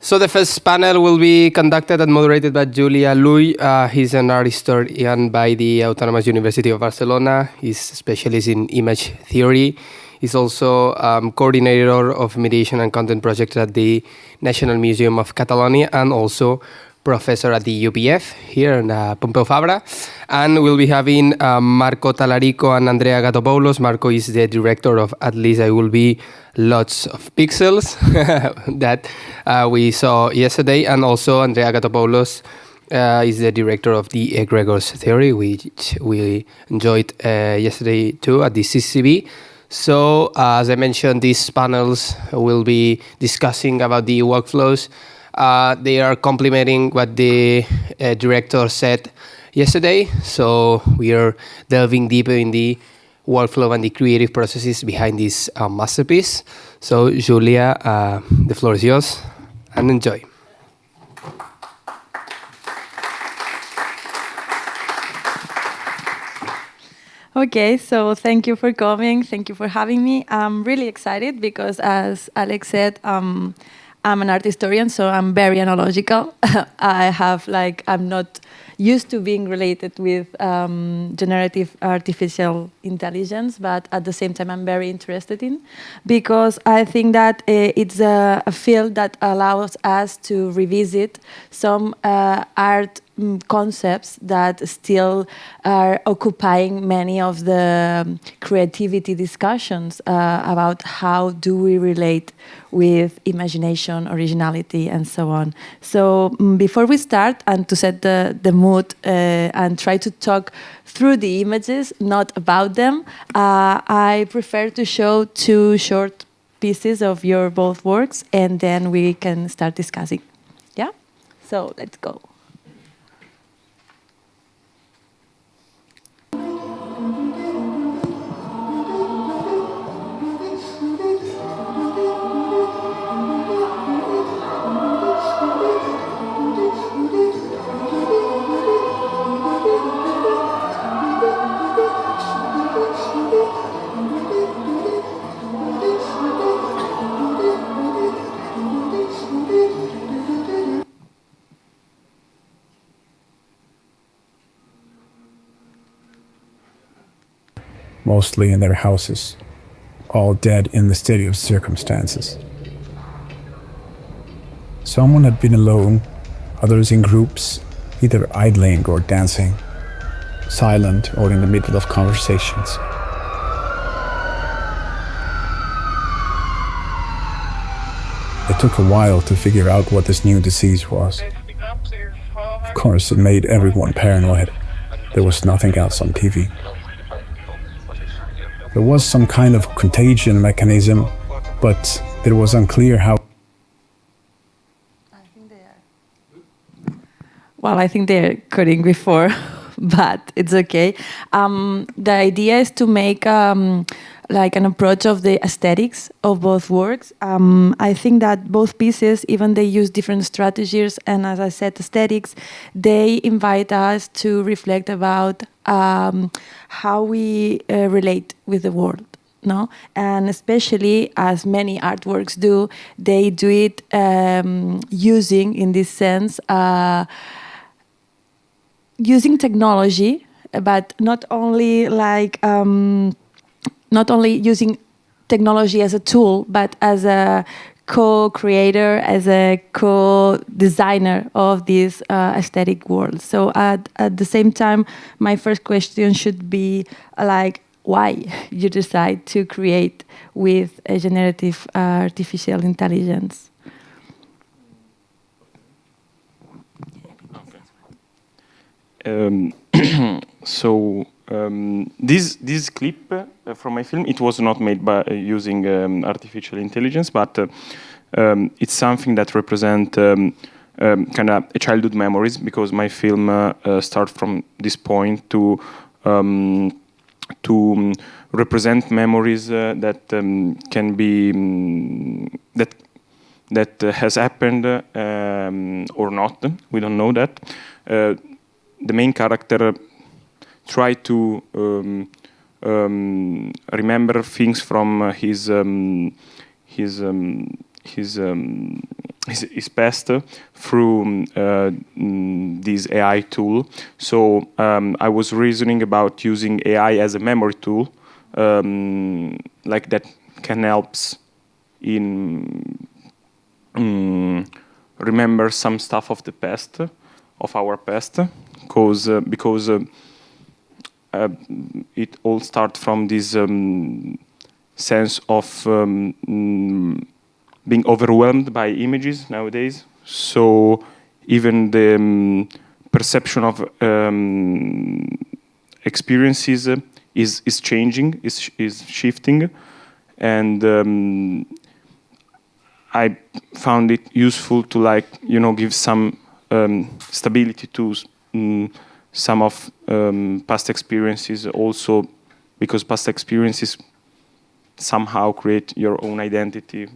So the first panel will be conducted and moderated by Júlia Lull. He's an art historian by the Autonomous University of Barcelona. He's a specialist in image theory. He's also coordinator of mediation and content projects at the National Museum of Catalonia and also professor at the UPF here in Pompeu Fabra. And we'll be having Marco Talarico and Andrea Gatopoulos. Marco is the director of At Least I Will Be Lots of Pixels that we saw yesterday. And also Andrea Gatopoulos is the director of the egregores theory, which we enjoyed yesterday too at the CCB. So as I mentioned, these panels will be discussing about the workflows. They are complementing what the director said yesterday. So we are delving deeper in the workflow and the creative processes behind this masterpiece. So Júlia, the floor is yours, and enjoy. Okay, so thank you for coming. Thank you for having me. I'm really excited because, as Alex said, I'm an art historian, so I'm very analogical. I'm not used to being related with generative artificial intelligence, but at the same time I'm very interested in, because I think that it's a field that allows us to revisit some art concepts that still are occupying many of the creativity discussions about how do we relate with imagination, originality, and so on. So before we start, and to set the mood and try to talk through the images, not about them, I prefer to show two short pieces of your both works, and then we can start discussing. Yeah? So let's go. Mostly in their houses, all dead in the steady of circumstances. Someone had been alone, others in groups, either idling or dancing, silent or in the middle of conversations. It took a while to figure out what this new disease was. Of course, it made everyone paranoid. There was nothing else on TV. There was some kind of contagion mechanism, but it was unclear how. Well, I think they're cutting before, but it's okay. The idea is to make like an approach of the aesthetics of both works. I think that both pieces, even they use different strategies, and as I said, aesthetics, they invite us to reflect about how we relate with the world. No, and especially as many artworks do, they do it using, in this sense, using technology, but not only using technology as a tool, but as a co-creator, as a co-designer of this aesthetic world. So at the same time, my first question should be like, why you decide to create with a generative artificial intelligence? This clip from my film, it was not made by using artificial intelligence, but it's something that represents kind of a childhood memories, because my film starts from this point to represent memories that can be that has happened or not. We don't know that. The main character try to remember things from his is passed through this AI tool. So I was reasoning about using AI as a memory tool, like that can help in remember some stuff of the past, of our past, because it all starts from this sense of being overwhelmed by images nowadays. So even the perception of experiences is changing, is shifting, and I found it useful to give some stability to some of past experiences also, because past experiences somehow create your own identity,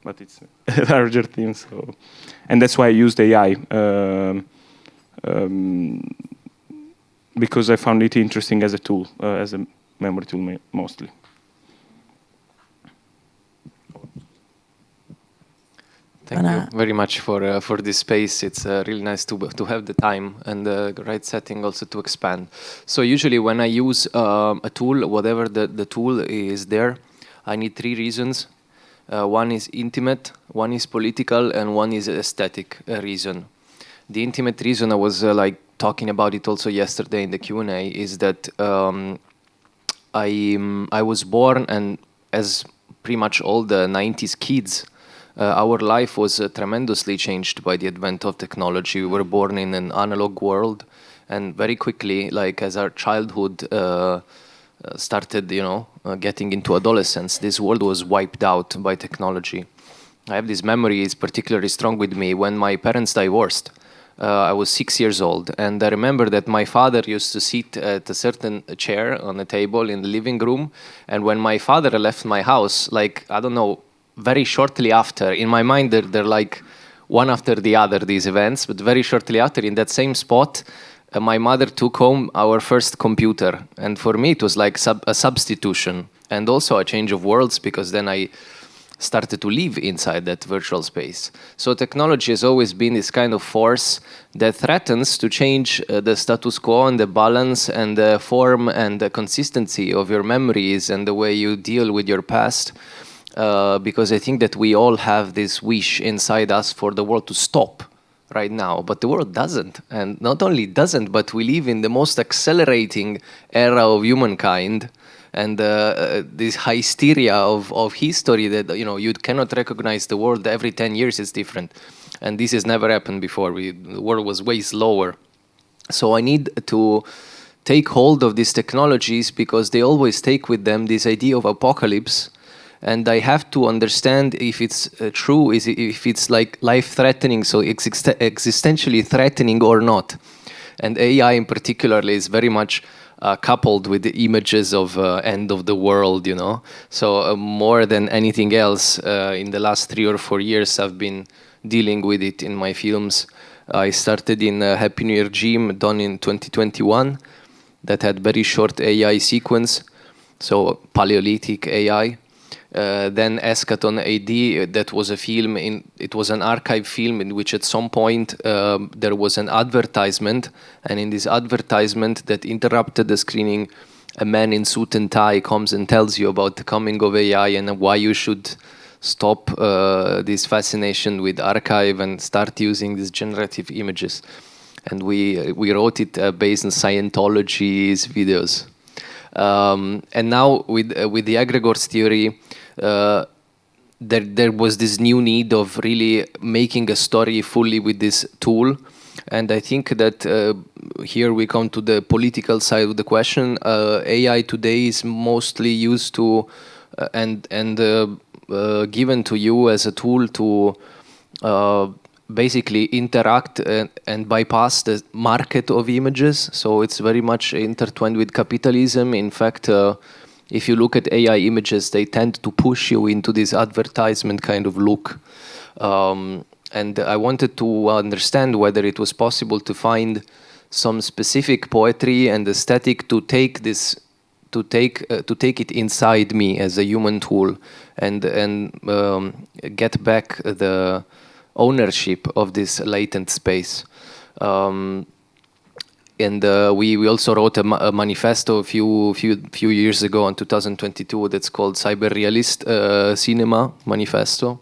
but it's a larger thing. So, and that's why I used AI, because I found it interesting as a tool, as a memory tool mostly. Thank you very much for this space. It's really nice to have the time and the right setting also to expand. So usually when I use a tool, whatever the tool is there, I need 3 reasons. One is intimate, one is political, and one is aesthetic reason. The intimate reason, I was talking about it also yesterday in the Q&A, is that I was born, and as pretty much all the 90s kids, our life was tremendously changed by the advent of technology. We were born in an analog world, and very quickly, as our childhood started, getting into adolescence, this world was wiped out by technology. I have this memory is particularly strong with me when my parents divorced. I was 6 years old, and I remember that my father used to sit at a certain chair on a table in the living room, and when my father left my house, I don't know, very shortly after, in my mind, they're one after the other, these events, but very shortly after, in that same spot, my mother took home our first computer. And for me, it was like a substitution and also a change of worlds, because then I started to live inside that virtual space. So technology has always been this kind of force that threatens to change the status quo and the balance and the form and the consistency of your memories and the way you deal with your past. Because I think that we all have this wish inside us for the world to stop right now, but the world doesn't. And not only doesn't, but we live in the most accelerating era of humankind, and this hysteria of history that you cannot recognize the world every 10 years is different. And this has never happened before. The world was way slower. So I need to take hold of these technologies because they always take with them this idea of apocalypse. And I have to understand if it's true, if it's life-threatening, so it's existentially threatening or not. And AI in particular is very much coupled with the images of end of the world, So more than anything else, in the last 3 or 4 years, I've been dealing with it in my films. I started in Happy New Year Gym, done in 2021, that had very short AI sequence, so Paleolithic AI. Then Eschaton AD, that was a film, it was an archive film in which at some point there was an advertisement, and in this advertisement that interrupted the screening, a man in suit and tie comes and tells you about the coming of AI and why you should stop this fascination with archive and start using these generative images. And we wrote it based on Scientology's videos. And now with the egregores theory, there was this new need of really making a story fully with this tool. And I think that here we come to the political side of the question. AI today is mostly used to and given to you as a tool to basically interact and bypass the market of images. So it's very much intertwined with capitalism. In fact, if you look at AI images, they tend to push you into this advertisement kind of look. And I wanted to understand whether it was possible to find some specific poetry and aesthetic to take this, to take it inside me as a human tool, and get back ownership of this latent space. And we also wrote a manifesto a few years ago in 2022 that's called Cyber Realist Cinema Manifesto,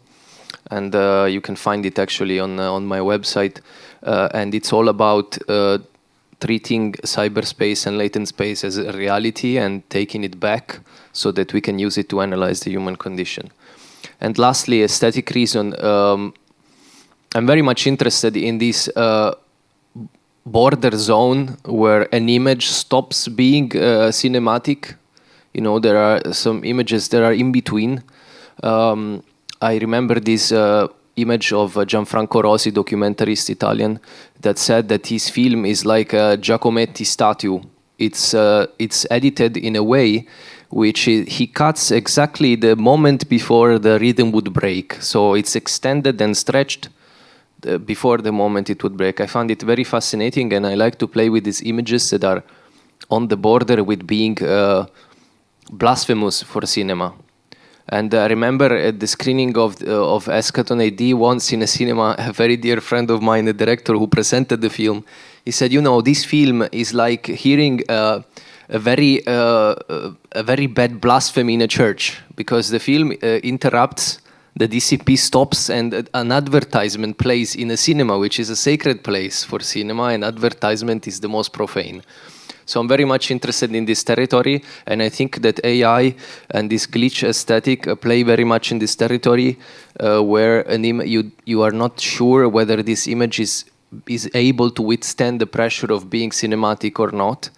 and you can find it actually on my website. And it's all about treating cyberspace and latent space as a reality and taking it back so that we can use it to analyze the human condition. And lastly, aesthetic reason. I'm very much interested in this border zone where an image stops being cinematic. You know, there are some images that are in between. I remember this image of Gianfranco Rosi, documentarist Italian, that said that his film is like a Giacometti statue. It's edited in a way which he cuts exactly the moment before the rhythm would break. So it's extended and stretched before the moment it would break. I found it very fascinating, and I like to play with these images that are on the border with being blasphemous for cinema. And I remember at the screening of Eschaton AD once in a cinema, a very dear friend of mine, the director who presented the film, he said, you know, this film is like hearing a very bad blasphemy in a church, because the film interrupts, the DCP stops, and an advertisement plays in a cinema, which is a sacred place for cinema, and advertisement is the most profane. So I'm very much interested in this territory, and I think that AI and this glitch aesthetic play very much in this territory, where you are not sure whether this image is able to withstand the pressure of being cinematic or not.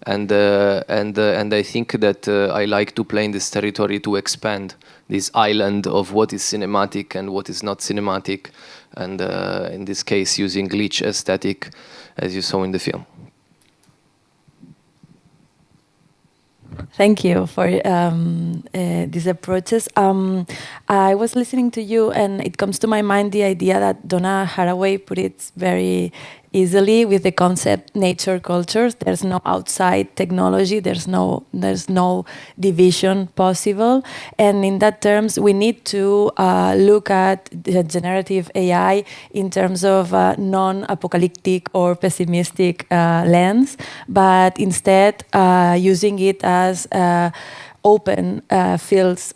And I think that I like to play in this territory to expand this island of what is cinematic and what is not cinematic, and in this case using glitch aesthetic, as you saw in the film. Thank you for these approaches. I was listening to you, and it comes to my mind the idea that Donna Haraway put it very easily with the concept nature cultures. There's no outside technology. There's no division possible. And in that terms, we need to look at the generative AI in terms of non-apocalyptic or pessimistic lens, but instead using it as open fields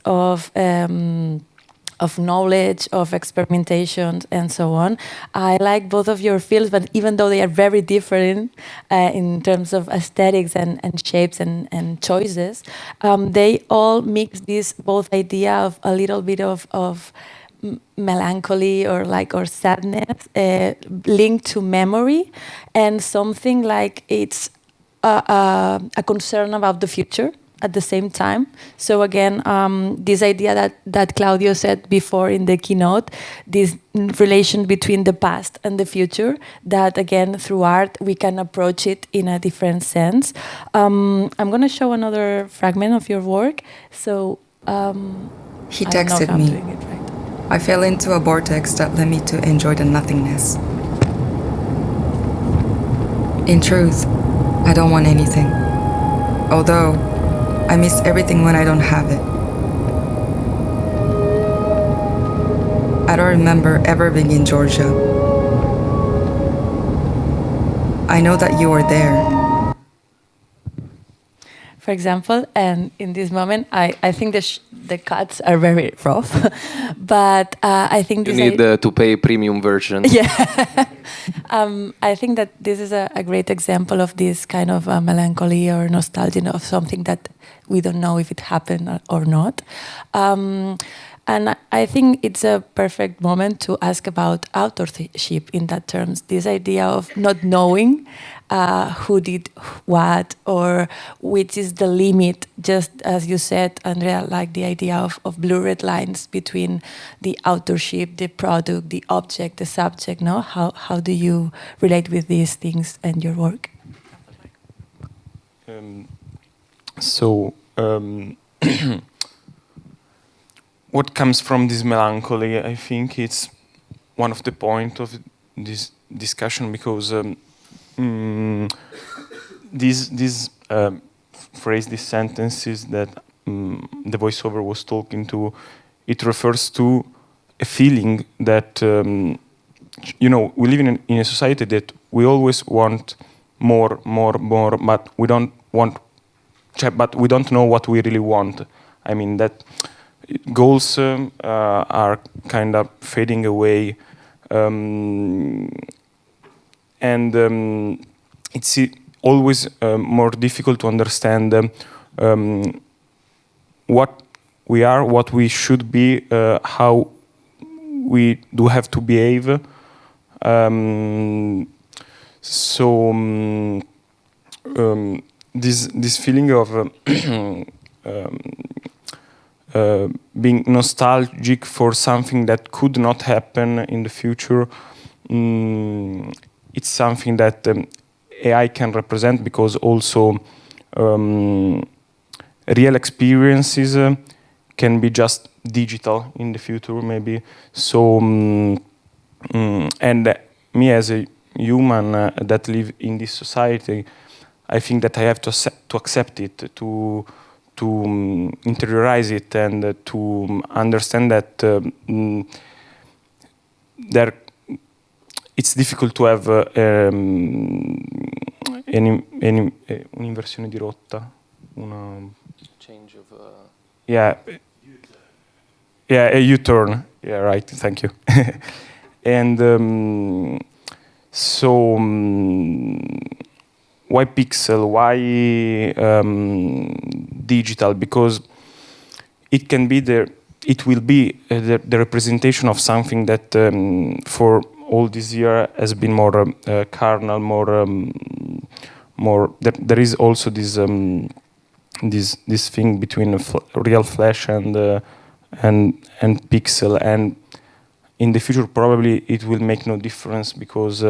of knowledge, of experimentation, and so on. I like both of your fields, but even though they are very different in terms of aesthetics and shapes and choices, they all mix this both idea of a little bit of melancholy or sadness linked to memory, and something like it's a concern about the future at the same time. So again, this idea that Claudio said before in the keynote, this relation between the past and the future, that again, through art, we can approach it in a different sense. I'm going to show another fragment of your work. So he texted me. I fell into a vortex that led me to enjoy the nothingness. In truth, I don't want anything. Although, I miss everything when I don't have it. I don't remember ever being in Georgia. I know that you are there. For example, and in this moment, I think the cuts are very rough, but I think you need to pay a premium version. Yeah, I think that this is a great example of this kind of melancholy or nostalgia of something that we don't know if it happened or not. And I think it's a perfect moment to ask about authorship in that terms. This idea of not knowing who did what or which is the limit, just as you said, Andrea, like the idea of blurred lines between the authorship, the product, the object, the subject. No, how do you relate with these things and your work? What comes from this melancholy, I think it's one of the points of this discussion, because this phrase, these sentences that the voiceover was talking to, it refers to a feeling that we live in a society that we always want more, but we don't want, but we don't know what we really want. I mean that goals are kind of fading away, and it's always more difficult to understand what we are, what we should be, how we do have to behave. This feeling of being nostalgic for something that could not happen in the future, it's something that AI can represent, because also real experiences can be just digital in the future, maybe. So, and me as a human that live in this society, I think that I have to accept it, to interiorize it, and to understand that it's difficult to have un'inversione di rotta, change of yeah, a U-turn. Yeah, right. Thank you. And why pixel? Why digital? Because it can be it will be the representation of something that for all this year has been more carnal, more. There is also this thing between real flesh and pixel, and in the future probably it will make no difference, because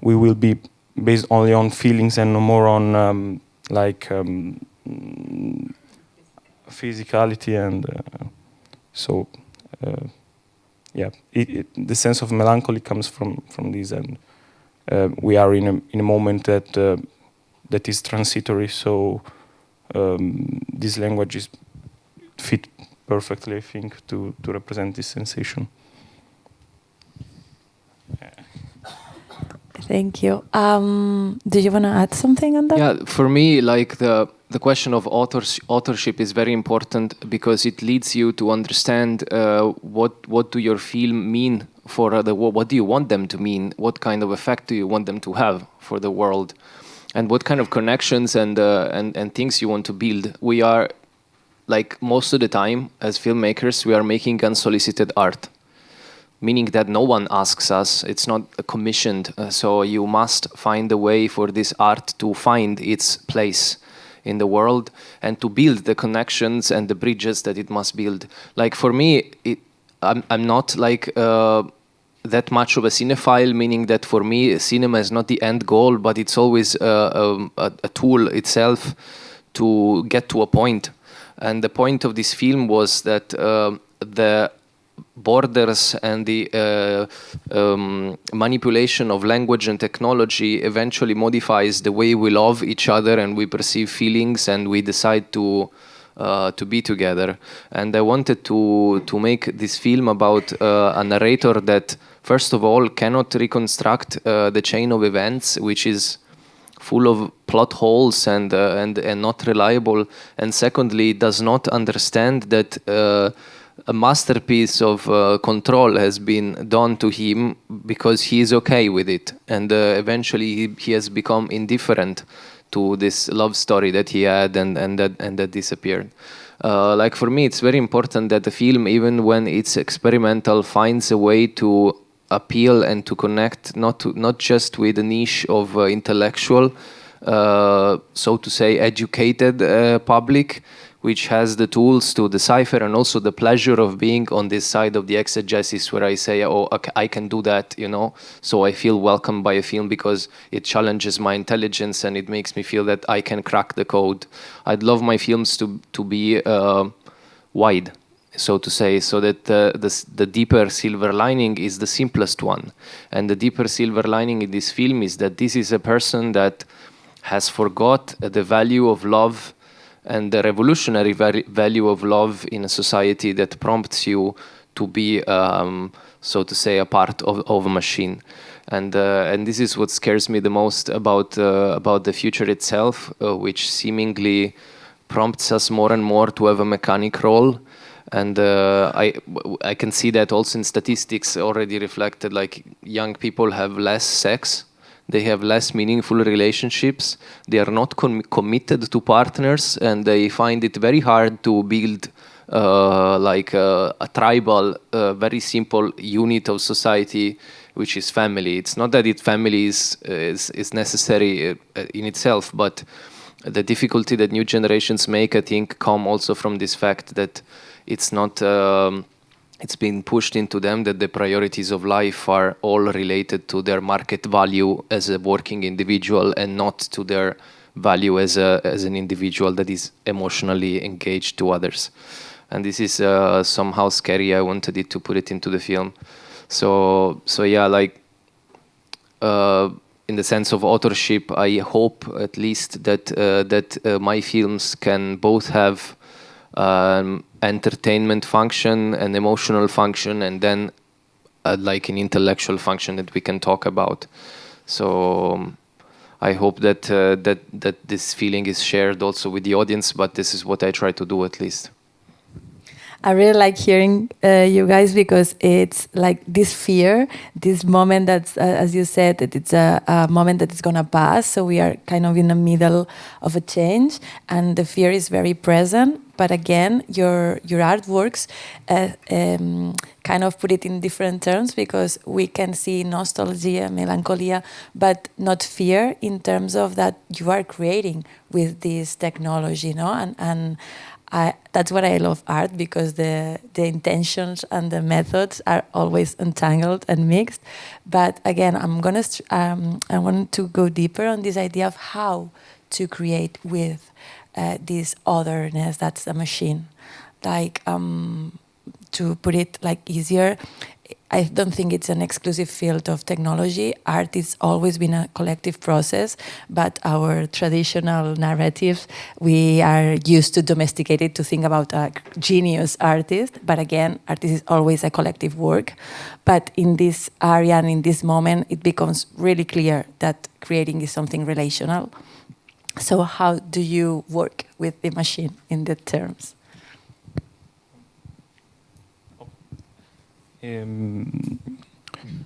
we will be based only on feelings and no more on physicality, and the sense of melancholy comes from this, and we are in a moment that is transitory. So these languages fit perfectly, I think, to represent this sensation. Thank you. Do you want to add something on that? Yeah, for me, like the question of authorship is very important, because it leads you to understand what do your film mean for the world, what do you want them to mean, what kind of effect do you want them to have for the world, and what kind of connections and things you want to build. We are, like most of the time as filmmakers, we are making unsolicited art, meaning that no one asks us, it's not commissioned, so you must find a way for this art to find its place in the world and to build the connections and the bridges that it must build. Like for me, I'm not like that much of a cinephile, meaning that for me cinema is not the end goal, but it's always a tool itself to get to a point. And the point of this film was that the borders and the manipulation of language and technology eventually modifies the way we love each other and we perceive feelings and we decide to be together. And I wanted to make this film about a narrator that, first of all, cannot reconstruct the chain of events, which is full of plot holes and not reliable, and secondly, does not understand that a masterpiece of control has been done to him because he is okay with it, and eventually he has become indifferent to this love story that he had and that disappeared. Like for me, it's very important that the film, even when it's experimental, finds a way to appeal and to connect not just with a niche of intellectual, so to say, educated public, which has the tools to decipher, and also the pleasure of being on this side of the exegesis where I say, oh, okay, I can do that, you know, so I feel welcomed by a film because it challenges my intelligence and it makes me feel that I can crack the code. I'd love my films to be wide, so to say, so that the deeper silver lining is the simplest one. And the deeper silver lining in this film is that this is a person that has forgot the value of love and the revolutionary value of love in a society that prompts you to be, so to say, a part of a machine. And this is what scares me the most about the future itself, which seemingly prompts us more and more to have a mechanic role. And I can see that also in statistics already reflected, like young people have less sex, they have less meaningful relationships, they are not committed to partners, and they find it very hard to build like a tribal, very simple unit of society, which is family. It's not that family is necessary in itself, but the difficulty that new generations make, I think, come also from this fact that it's not, it's been pushed into them that the priorities of life are all related to their market value as a working individual and not to their value as an individual that is emotionally engaged to others. And this is somehow scary. I wanted it to put it into the film. So yeah, like in the sense of authorship, I hope at least that my films can both have entertainment function and emotional function, and then like an intellectual function that we can talk about. So I hope that that this feeling is shared also with the audience, but this is what I try to do at least. I really like hearing you guys, because it's like this fear, this moment that's, as you said, that it's a moment that is going to pass. So we are kind of in the middle of a change, and the fear is very present. But again, your artworks kind of put it in different terms, because we can see nostalgia, melancholia, but not fear, in terms of that you are creating with this technology, you know, and that's what I love art, because the intentions and the methods are always entangled and mixed. But again, I want to go deeper on this idea of how to create with this otherness that's a machine. Like to put it like easier, I don't think it's an exclusive field of technology. Art has always been a collective process, but our traditional narratives, we are used to domesticate it to think about a genius artist. But again, art is always a collective work. But in this area and in this moment, it becomes really clear that creating is something relational. So how do you work with the machine in the terms?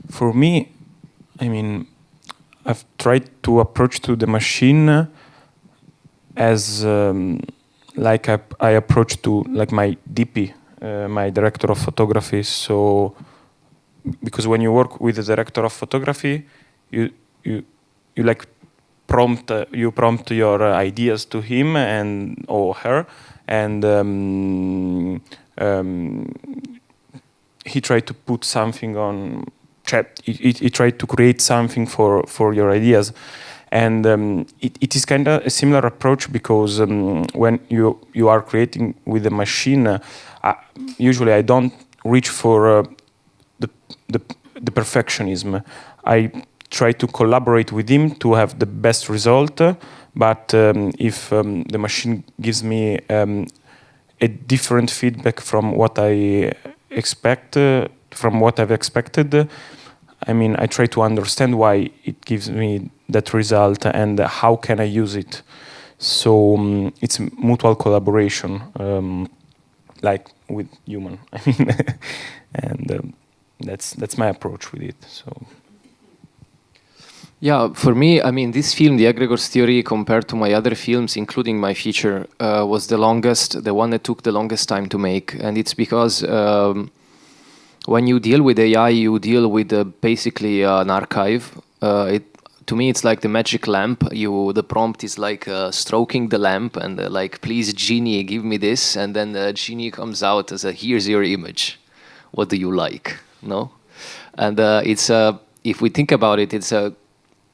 For me, I mean, I've tried to approach to the machine as like I approach to like my DP, my director of photography. So because when you work with the director of photography, you like prompt your ideas to him and or her, and he tried to put something on chat. He tried to create something for your ideas, and it is kind of a similar approach, because when you are creating with a machine, usually I don't reach for the perfectionism. I try to collaborate with him to have the best result. But if the machine gives me a different feedback from what I expect, from what I've expected, I mean, I try to understand why it gives me that result and how can I use it. So it's mutual collaboration, like with human. I mean, and that's my approach with it. So. Yeah, for me, I mean, this film, The Egregores Theory, compared to my other films, including my feature, was the one that took the longest time to make. And it's because when you deal with AI, you deal with basically an archive. To me, it's like the magic lamp. The prompt is like stroking the lamp and like, please, genie, give me this. And then the genie comes out as here's your image. What do you like? No? And if we think about it,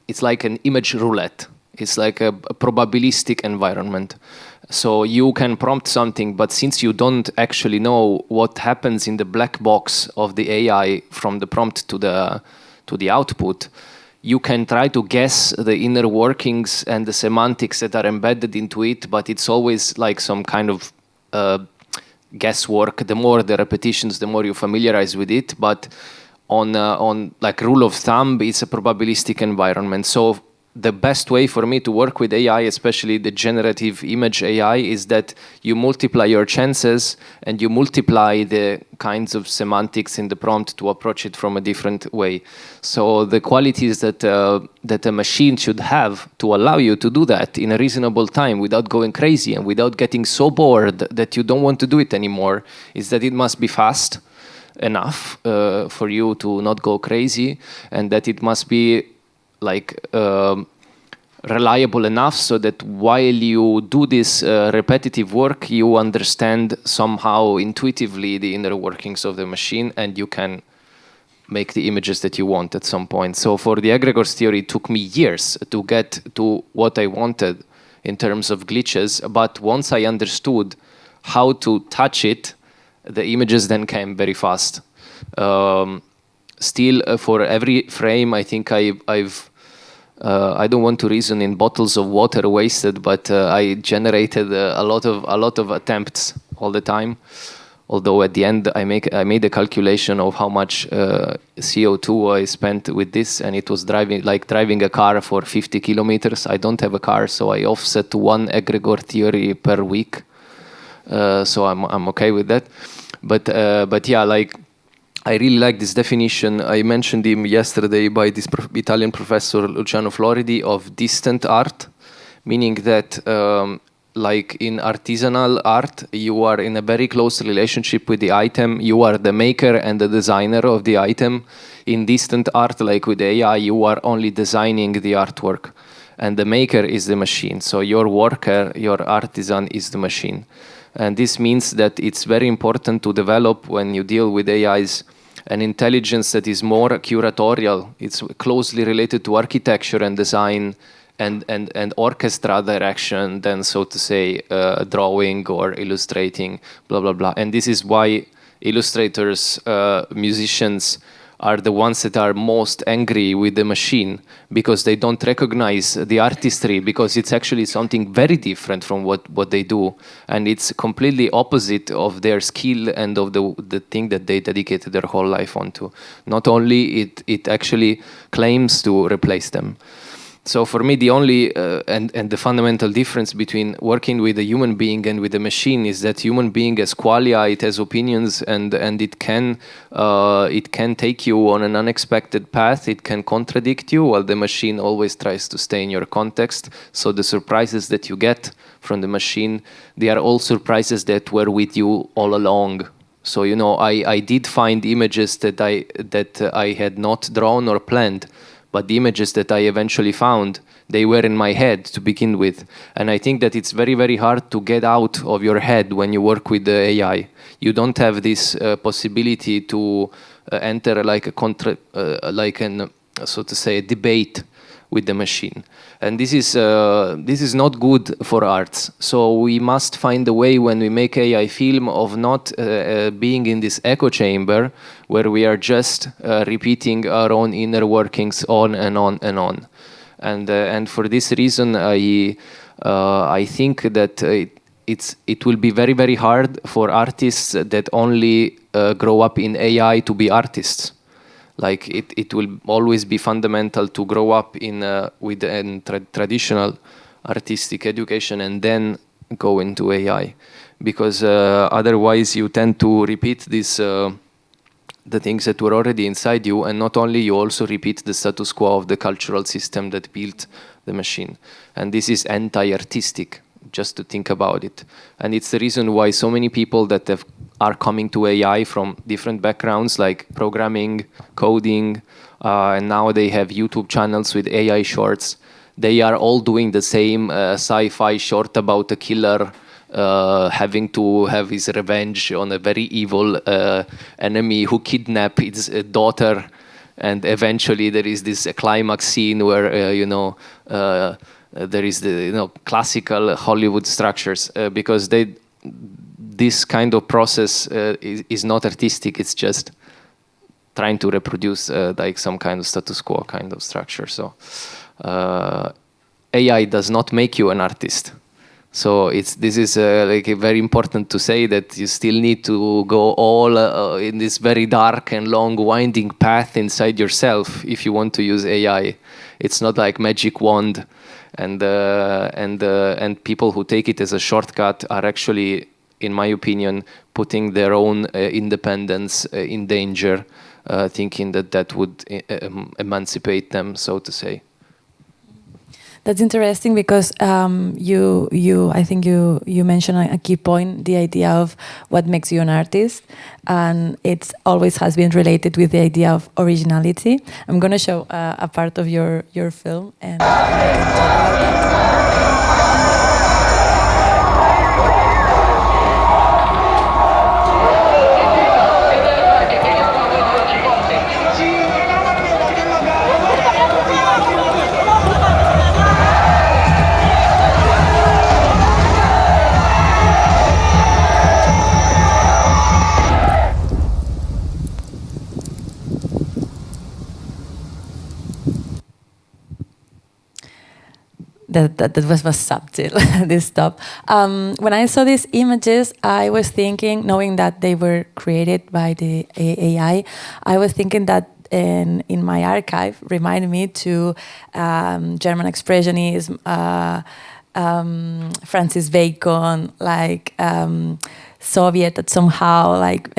it's like an image roulette. It's like a probabilistic environment. So you can prompt something, but since you don't actually know what happens in the black box of the AI from the prompt to the output, you can try to guess the inner workings and the semantics that are embedded into it, but it's always like some kind of guesswork. The more the repetitions, the more you familiarize with it. But on like rule of thumb, it's a probabilistic environment. So the best way for me to work with AI, especially the generative image AI, is that you multiply your chances and you multiply the kinds of semantics in the prompt to approach it from a different way. So the qualities that a machine should have to allow you to do that in a reasonable time without going crazy and without getting so bored that you don't want to do it anymore is that it must be fast enough for you to not go crazy, and that it must be like reliable enough so that while you do this repetitive work, you understand somehow intuitively the inner workings of the machine, and you can make the images that you want at some point. So for the egregores theory, it took me years to get to what I wanted in terms of glitches, but once I understood how to touch it, the images then came very fast. Still, for every frame, I think I don't want to reason in bottles of water wasted, but I generated a lot of attempts all the time. Although at the end I made a calculation of how much CO2 I spent with this, and it was driving a car for 50 kilometers. I don't have a car, so I offset one egregore theory per week. So I'm okay with that. But yeah, like, I really like this definition. I mentioned him yesterday by this Italian professor Luciano Floridi of distant art, meaning that like in artisanal art, you are in a very close relationship with the item. You are the maker and the designer of the item. In distant art, like with AI, you are only designing the artwork, and the maker is the machine. So your worker, your artisan is the machine. And this means that it's very important to develop, when you deal with AIs, an intelligence that is more curatorial. It's closely related to architecture and design and orchestra direction than, so to say, drawing or illustrating, blah, blah, blah. And this is why illustrators, musicians, are the ones that are most angry with the machine, because they don't recognize the artistry, because it's actually something very different from what they do, and it's completely opposite of their skill and of the thing that they dedicated their whole life onto. Not only it actually claims to replace them. So for me, the only and the fundamental difference between working with a human being and with a machine is that human being has qualia, it has opinions, and it can take you on an unexpected path. It can contradict you, while the machine always tries to stay in your context. So the surprises that you get from the machine, they are all surprises that were with you all along. So you know, I did find images that I had not drawn or planned. But the images that I eventually found, they were in my head to begin with. And I think that it's very, very hard to get out of your head when you work with the AI. You don't have this possibility to enter like so to say, a debate with the machine. And this is not good for arts. So we must find a way, when we make AI film, of not being in this echo chamber where we are just repeating our own inner workings on and on and on. And for this reason, I think that it will be very, very hard for artists that only grow up in AI to be artists. Like it will always be fundamental to grow up with traditional artistic education and then go into AI, because otherwise you tend to repeat the things that were already inside you, and not only, you also repeat the status quo of the cultural system that built the machine. And this is anti-artistic, just to think about it. And it's the reason why so many people that are coming to AI from different backgrounds, like programming, coding, and now they have YouTube channels with AI shorts. They are all doing the same sci-fi short about a killer having to have his revenge on a very evil enemy who kidnapped his daughter, and eventually there is this climax scene where there is the classical Hollywood structures, because this kind of process is not artistic. It's just trying to reproduce like some kind of status quo kind of structure. So AI does not make you an artist. So this is very important to say that you still need to go all in this very dark and long winding path inside yourself if you want to use AI. It's not like magic wand, and people who take it as a shortcut are actually, in my opinion, putting their own independence in danger, thinking that would emancipate them, so to say. That's interesting because I think you mentioned a key point, the idea of what makes you an artist, and it always has been related with the idea of originality. I'm going to show a part of your film, and we can talk about that. That was subtle, this stop. When I saw these images, I was thinking, knowing that they were created by the AI, I was thinking that in my archive reminded me to German Expressionism, Francis Bacon, like Soviet, that somehow like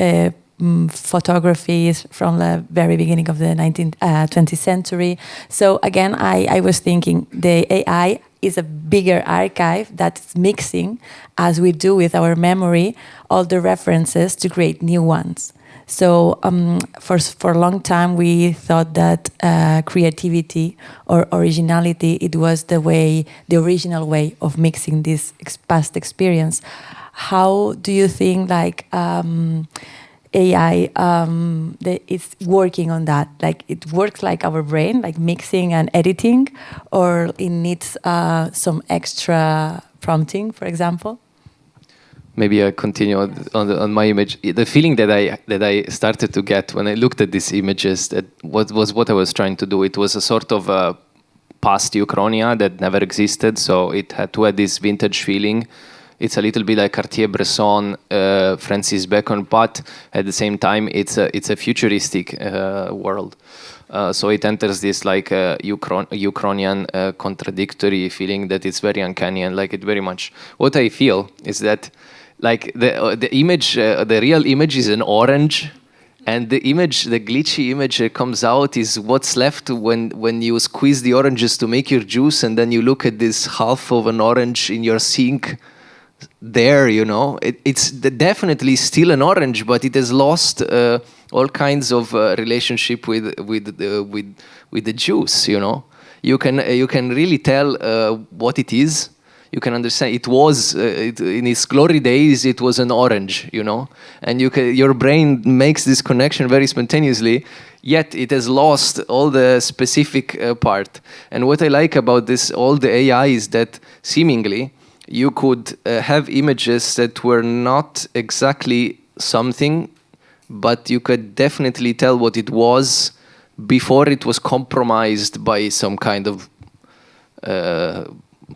photographies from the very beginning of the 20th century. So again, I was thinking the AI is a bigger archive that's mixing, as we do with our memory, all the references to create new ones. So for a long time, we thought that creativity or originality, it was the original way of mixing this past experience. How do you think AI is working on that? Like it works like our brain, like mixing and editing, or it needs some extra prompting, for example? Maybe I continue on my image. The feeling that I started to get when I looked at these images, that was what I was trying to do. It was a sort of a past Uchronia that never existed, so it had to have this vintage feeling. It's a little bit like Cartier-Bresson, Francis Bacon, but at the same time, it's a futuristic world. So it enters this like Uchronian contradictory feeling that it's very uncanny, and like it very much. What I feel is that like the image, the real image is an orange, and the glitchy image that comes out is what's left when you squeeze the oranges to make your juice, and then you look at this half of an orange in your sink. There, it's definitely still an orange, but it has lost all kinds of relationship with the juice. You can really tell what it is. You can understand it was in its glory days. It was an orange, and your brain makes this connection very spontaneously. Yet it has lost all the specific part. And what I like about all the AI is that seemingly you could have images that were not exactly something, but you could definitely tell what it was before it was compromised by some kind of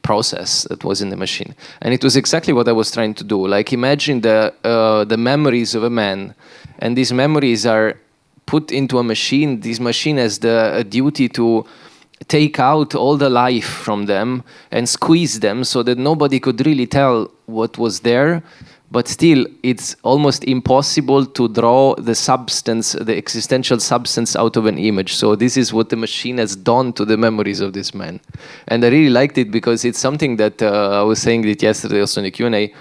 process that was in the machine. And it was exactly what I was trying to do. Like imagine the memories of a man, and these memories are put into a machine. This machine has a duty to take out all the life from them and squeeze them so that nobody could really tell what was there, but still it's almost impossible to draw the substance, the existential substance out of an image. So this is what the machine has done to the memories of this man. And I really liked it because it's something that I was saying it yesterday also in the Q&A.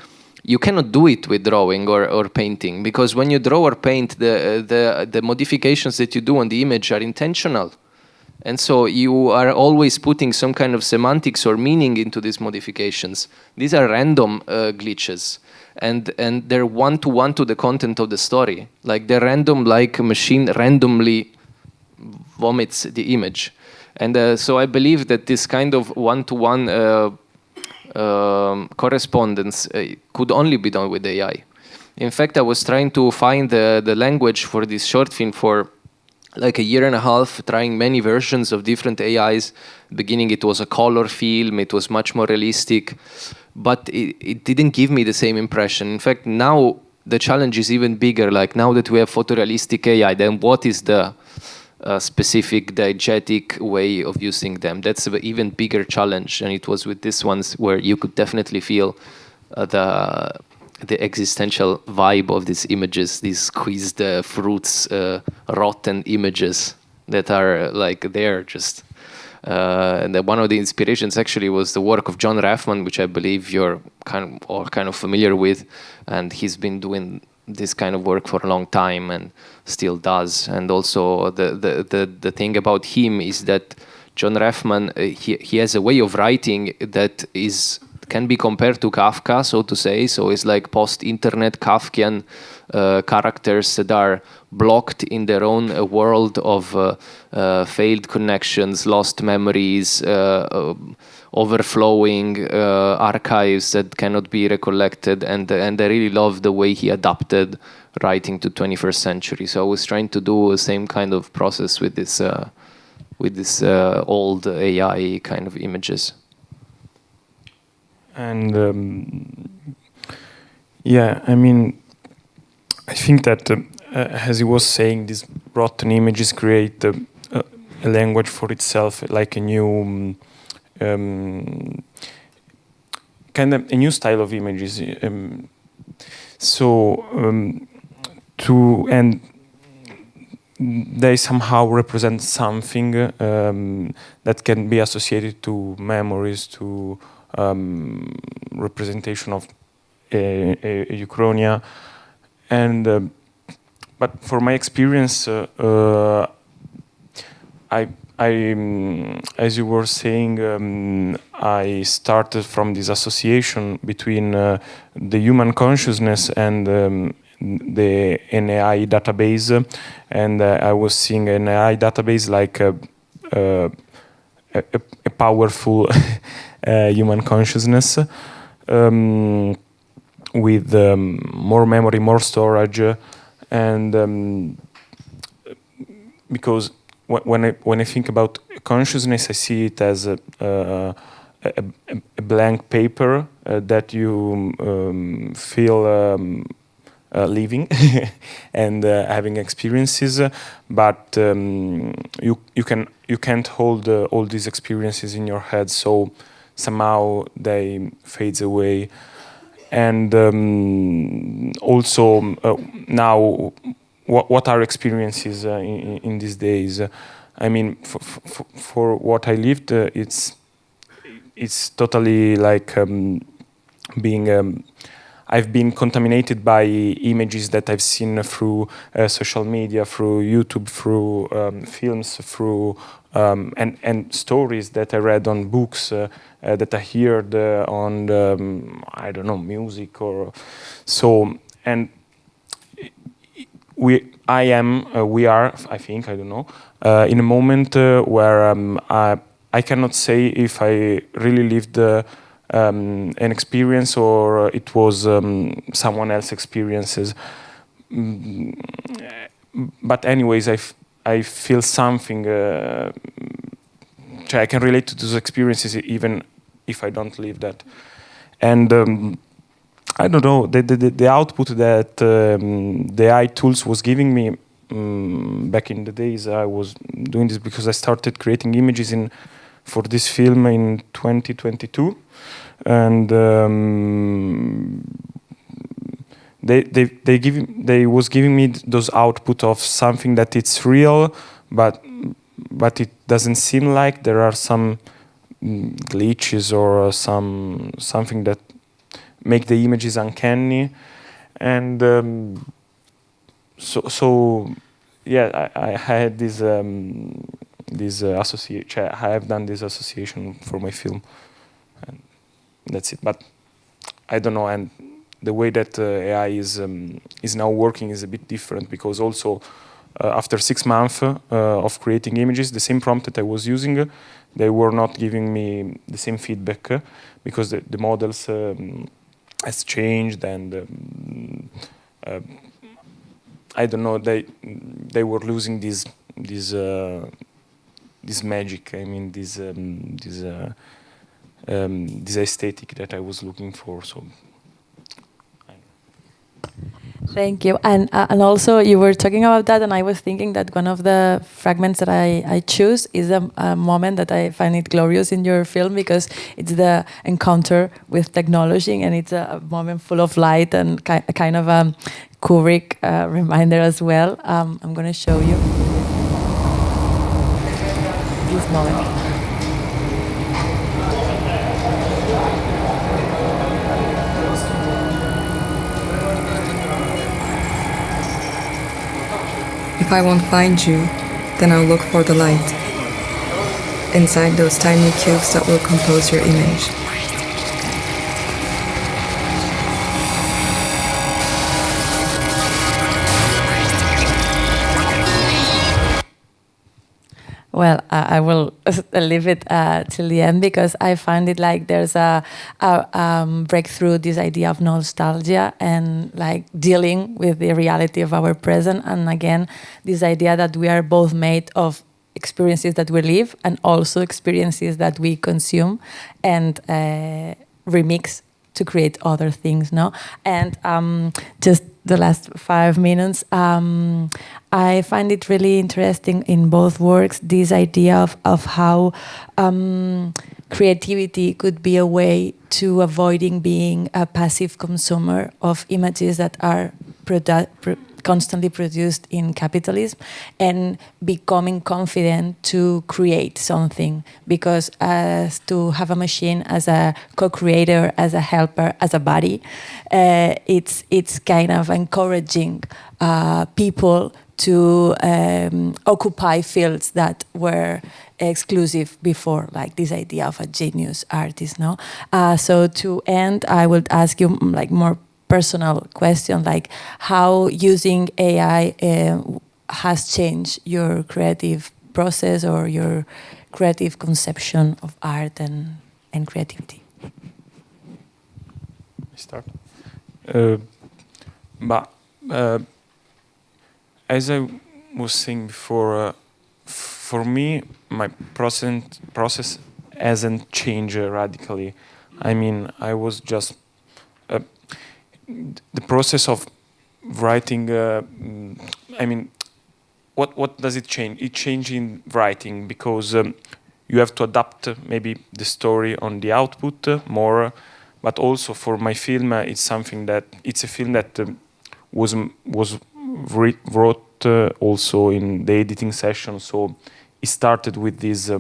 You cannot do it with drawing or painting, because when you draw or paint, the modifications that you do on the image are intentional. And so you are always putting some kind of semantics or meaning into these modifications. These are random glitches, and they're one-to-one to the content of the story. Like they're random, like a machine randomly vomits the image. And so I believe that this kind of one-to-one correspondence could only be done with AI. In fact, I was trying to find the language for this short film for like a year and a half, trying many versions of different AIs. Beginning, it was a color film. It was much more realistic. but it didn't give me the same impression. In fact, now the challenge is even bigger. Like now that we have photorealistic AI, then what is the specific diegetic way of using them? That's an even bigger challenge. And it was with these ones where you could definitely feel the existential vibe of these images, these squeezed fruits, rotten imaes that are like there just. And one of the inspirations actually was the work of John Raffman, which I believe you're kind of familiar with, and he's been doing this kind of work for a long time and still does. And also the thing about him is that John Raffman, he has a way of writing that can be compared to Kafka, so to say. So it's like post-internet Kafkian characters that are blocked in their own world of failed connections, lost memories, overflowing archives that cannot be recollected. And I really love the way he adapted writing to 21st century. So I was trying to do the same kind of process with this old AI kind of images. And yeah, I mean, I think that as he was saying, these rotten images create a language for itself, like a new kind of a new style of images. And they somehow represent something that can be associated to memories, to representation of Uchronia, and but for my experience, as you were saying, I started from this association between the human consciousness and the NAI database, and I was seeing an AI database like a powerful human consciousness with more memory, more storage, and because when I think about consciousness, I see it as a blank paper that you feel living and having experiences, but you can't hold all these experiences in your head, so somehow they fades away. And also now, what are experiences in these days? I mean, for what I lived, it's totally like being. I've been contaminated by images that I've seen through social media, through YouTube, through films, through and stories that I read on books, that I heard on I don't know, music or so. And we are, I think, I don't know, in a moment where I cannot say if I really lived an experience or it was someone else's experiences. But anyways, I feel something. I can relate to those experiences even if I don't live that. And I don't know, the output that the AI tools was giving me back in the days, I was doing this because I started creating images for this film in 2022, and they was giving me those output of something that it's real, but it doesn't seem like. There are some glitches or something that make the images uncanny, and so yeah, I had this association. I have done this association for my film, and that's it. But I don't know, and the way that AI is now working is a bit different, because also after 6 months of creating images, the same prompt that I was using, they were not giving me the same feedback because the models has changed, and I don't know, they were losing this magic. I mean, this this aesthetic that I was looking for. So. Thank you. And also you were talking about that, and I was thinking that one of the fragments that I choose is a moment that I find it glorious in your film, because it's the encounter with technology, and it's a moment full of light and a kind of a Kubrick reminder as well. I'm going to show you this moment. If I won't find you, then I'll look for the light inside those tiny cubes that will compose your image. Well, I will leave it till the end, because I find it like there's a breakthrough, this idea of nostalgia and like dealing with the reality of our present. And again, this idea that we are both made of experiences that we live and also experiences that we consume and remix to create other things, no? And just the last 5 minutes, I find it really interesting in both works, this idea of how creativity could be a way to avoiding being a passive consumer of images that are constantly produced in capitalism, and becoming confident to create something, because to have a machine as a co-creator, as a helper, as a body, it's kind of encouraging people to occupy fields that were exclusive before, like this idea of a genius artist, no? So to end, I would ask you like more personal question, like how using AI has changed your creative process or your creative conception of art and creativity. Start. But as I was saying before, for me, my process hasn't changed radically. I mean, I was just the process of writing. I mean, what does it change? It changes in writing because you have to adapt maybe the story on the output more, but also for my film, it's a film that was wrote also in the editing session. So it started with this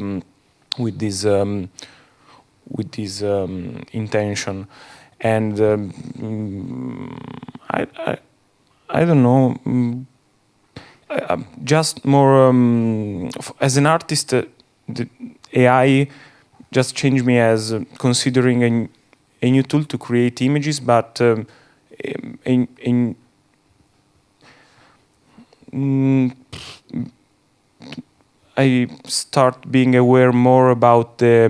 intention, and I don't know. Just more as an artist, the AI just changed me as considering a new tool to create images, but I start being aware more about the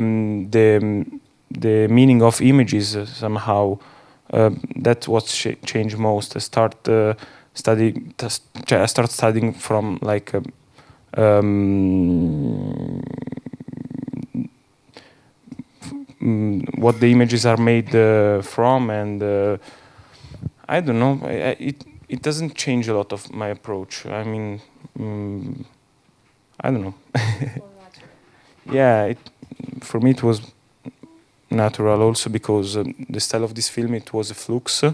meaning of images somehow. That's what changed most. I start studying from like what the images are made from, and I don't know. It doesn't change a lot of my approach. I mean, I don't know. Yeah, for me it was natural also because the style of this film, it was a flux.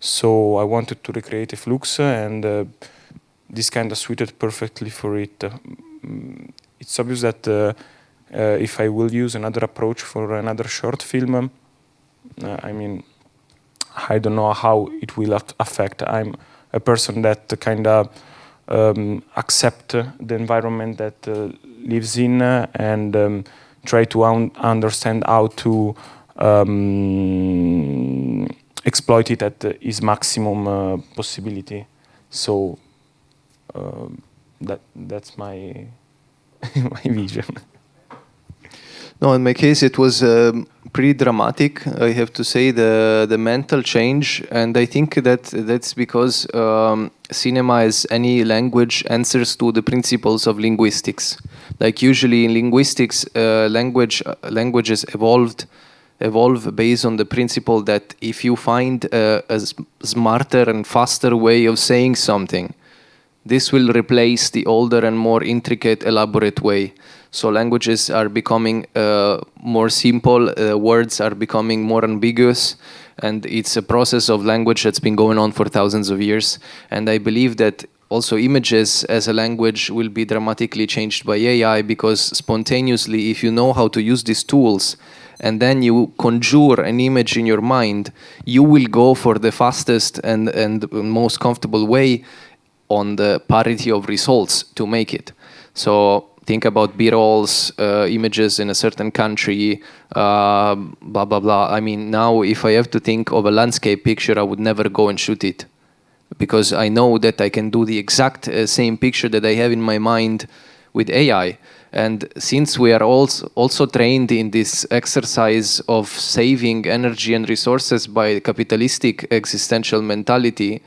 So I wanted to recreate a flux, and this kind of suited perfectly for it. It's obvious that if I will use another approach for another short film, I mean, I don't know how it will affect. I'm a person that kind of accept the environment that lives in and try to understand how to exploit it at its maximum possibility. So that's my my vision. No, in my case, it was pretty dramatic. I have to say the mental change, and I think that's because cinema, as any language, answers to the principles of linguistics. Like usually in linguistics, languages evolved evolve based on the principle that if you find a smarter and faster way of saying something, this will replace the older and more intricate, elaborate way. So languages are becoming more simple, words are becoming more ambiguous, and it's a process of language that's been going on for thousands of years. And I believe that also images as a language will be dramatically changed by AI, because spontaneously, if you know how to use these tools, and then you conjure an image in your mind, you will go for the fastest and most comfortable way on the parity of results to make it. So think about B-rolls, images in a certain country, blah, blah, blah. I mean, now if I have to think of a landscape picture, I would never go and shoot it, because I know that I can do the exact same picture that I have in my mind with AI. And since we are also trained in this exercise of saving energy and resources by capitalistic existential mentality,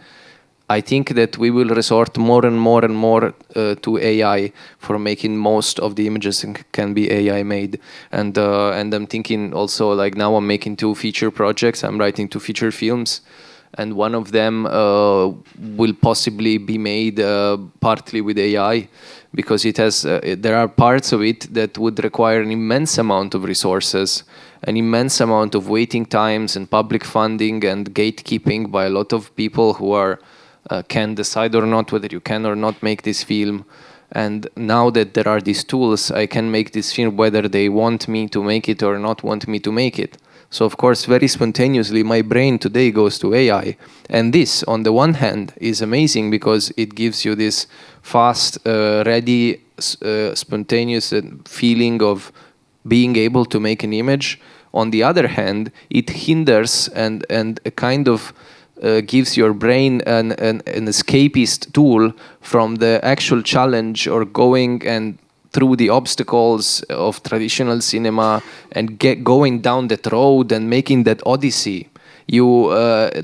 I think that we will resort more and more and more to AI for making most of the images can be AI made. And I'm thinking also, like, now I'm making 2 feature projects. I'm writing 2 feature films, and one of them will possibly be made partly with AI, because it has there are parts of it that would require an immense amount of resources, an immense amount of waiting times and public funding and gatekeeping by a lot of people who are can decide or not whether you can or not make this film. And now that there are these tools, I can make this film whether they want me to make it or not want me to make it. So of course, very spontaneously, my brain today goes to AI. And this, on the one hand, is amazing because it gives you this fast, ready, spontaneous feeling of being able to make an image. On the other hand, it hinders and a kind of gives your brain an escapist tool from the actual challenge or going and through the obstacles of traditional cinema and going down that road and making that odyssey. You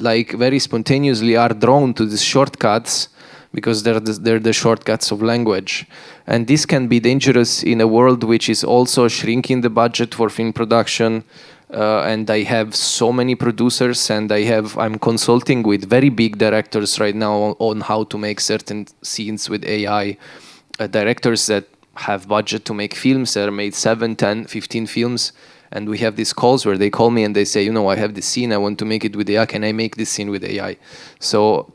like very spontaneously are drawn to these shortcuts because they're the shortcuts of language. And this can be dangerous in a world which is also shrinking the budget for film production. And I have so many producers, and I'm consulting with very big directors right now on how to make certain scenes with AI. Directors that have budget to make films that are made 7, 10, 15 films. And we have these calls where they call me and they say, I have this scene, I want to make it with AI. Can I make this scene with AI? So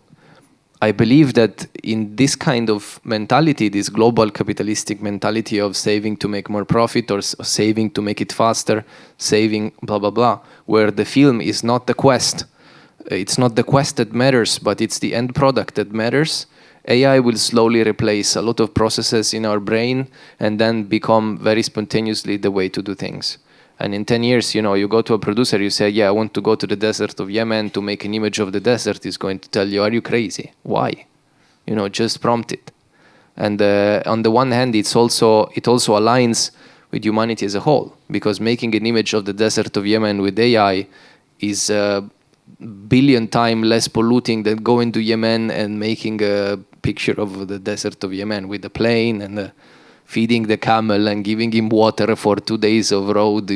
I believe that in this kind of mentality, this global capitalistic mentality of saving to make more profit or saving to make it faster, saving blah, blah, blah, where the film is not the quest. It's not the quest that matters, but it's the end product that matters. AI will slowly replace a lot of processes in our brain and then become very spontaneously the way to do things. And in 10 years, you go to a producer, you say, yeah, I want to go to the desert of Yemen to make an image of the desert. He's going to tell you, are you crazy? Why? Just prompt it. And on the one hand, it also aligns with humanity as a whole, because making an image of the desert of Yemen with AI is a billion times less polluting than going to Yemen and making a picture of the desert of Yemen with a plane and feeding the camel and giving him water for 2 days of road,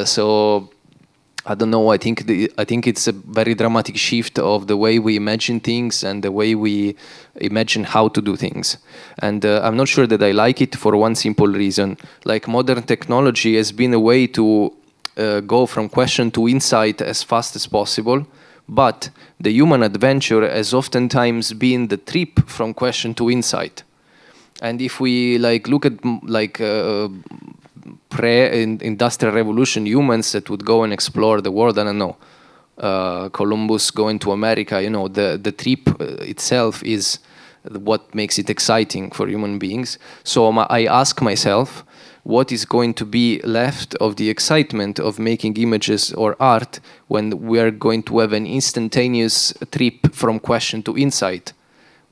So I don't know. I think it's a very dramatic shift of the way we imagine things and the way we imagine how to do things. And I'm not sure that I like it for one simple reason. Like, modern technology has been a way to go from question to insight as fast as possible. But the human adventure has oftentimes been the trip from question to insight. And if we look at pre-industrial revolution humans that would go and explore the world, I don't know, Columbus going to America, the trip itself is what makes it exciting for human beings. So I ask myself, what is going to be left of the excitement of making images or art when we are going to have an instantaneous trip from question to insight?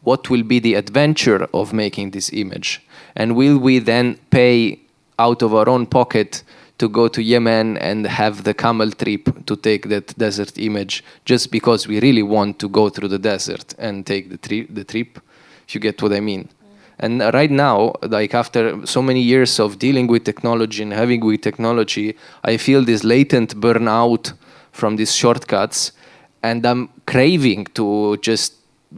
What will be the adventure of making this image? And will we then pay out of our own pocket to go to Yemen and have the camel trip to take that desert image just because we really want to go through the desert and take the trip? If you get what I mean. And right now, like after so many years of dealing with technology and having with technology, I feel this latent burnout from these shortcuts, and I'm craving to just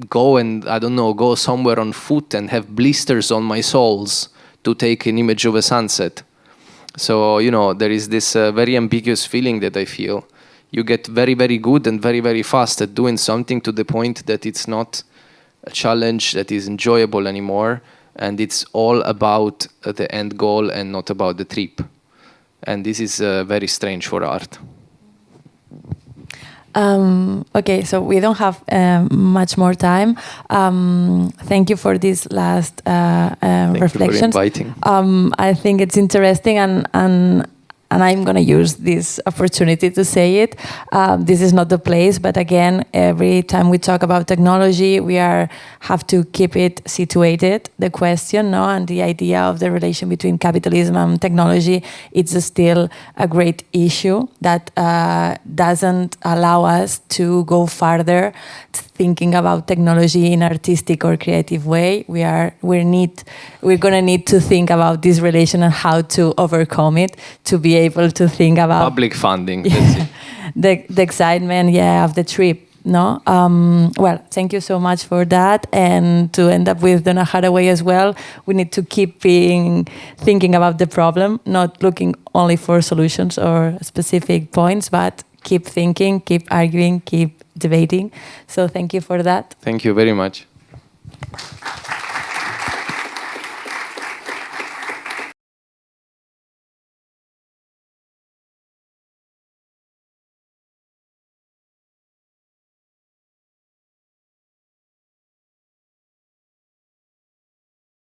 go and, I don't know, go somewhere on foot and have blisters on my soles to take an image of a sunset. So, you know, there is this very ambiguous feeling that I feel. You get very, very good and very, very fast at doing something to the point that it's not a challenge that is enjoyable anymore, and it's all about the end goal and not about the trip. And this is very strange for art. Okay, so we don't have much more time. Thank you for this last reflections. Thank you for inviting. I think it's interesting, and I'm going to use this opportunity to say it. This is not the place, but again, every time we talk about technology, we have to keep it situated, the question, no? And the idea of the relation between capitalism and technology, it's still a great issue that doesn't allow us to go further thinking about technology in artistic or creative way. We're gonna need to think about this relation and how to overcome it, to be able to think about Public funding, that's it. the excitement, of the trip. No, well, thank you so much for that. And to end up with Donna Haraway as well, we need to keep thinking about the problem, not looking only for solutions or specific points, but keep thinking, keep arguing, keep debating. So thank you for that. Thank you very much.